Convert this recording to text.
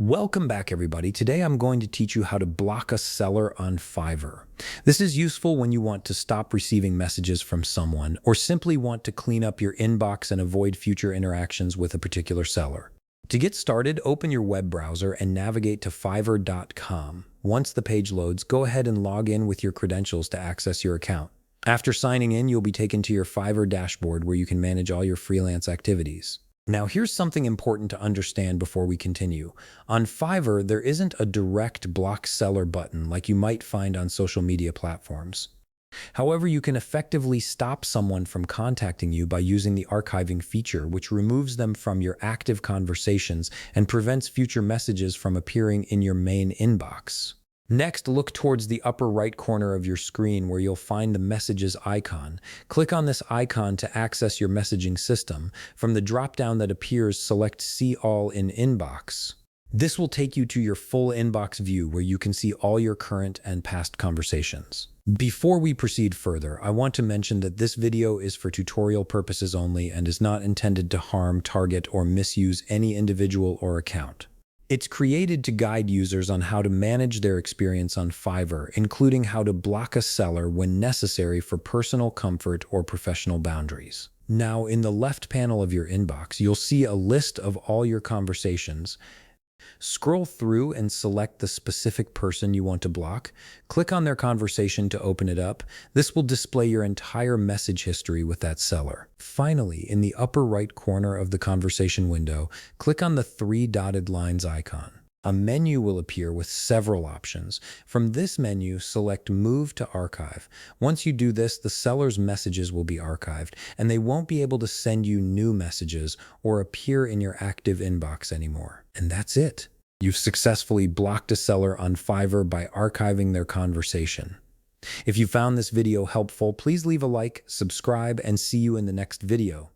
Welcome back, everybody. Today I'm going to teach you how to block a seller on Fiverr. This is useful when you want to stop receiving messages from someone or simply want to clean up your inbox and avoid future interactions with a particular seller. To get started, open your web browser and navigate to fiverr.com. Once the page loads, go ahead and log in with your credentials to access your account. After signing in, you'll be taken to your Fiverr dashboard where you can manage all your freelance activities. Now, here's something important to understand before we continue. On Fiverr, there isn't a direct block seller button like you might find on social media platforms. However, you can effectively stop someone from contacting you by using the archiving feature, which removes them from your active conversations and prevents future messages from appearing in your main inbox. Next, look towards the upper right corner of your screen where you'll find the messages icon. Click on this icon to access your messaging system. From the drop-down that appears, select See All in Inbox. This will take you to your full inbox view where you can see all your current and past conversations. Before we proceed further, I want to mention that this video is for tutorial purposes only and is not intended to harm, target, or misuse any individual or account. It's created to guide users on how to manage their experience on Fiverr, including how to block a seller when necessary for personal comfort or professional boundaries. Now, in the left panel of your inbox, you'll see a list of all your conversations. Scroll through and select the specific person you want to block. Click on their conversation to open it up. This will display your entire message history with that seller. Finally, in the upper right corner of the conversation window, click on the three dotted lines icon. A menu will appear with several options. From this menu, select Move to Archive. Once you do this, the seller's messages will be archived, and they won't be able to send you new messages or appear in your active inbox anymore. And that's it. You've successfully blocked a seller on Fiverr by archiving their conversation. If you found this video helpful, please leave a like, subscribe, and see you in the next video.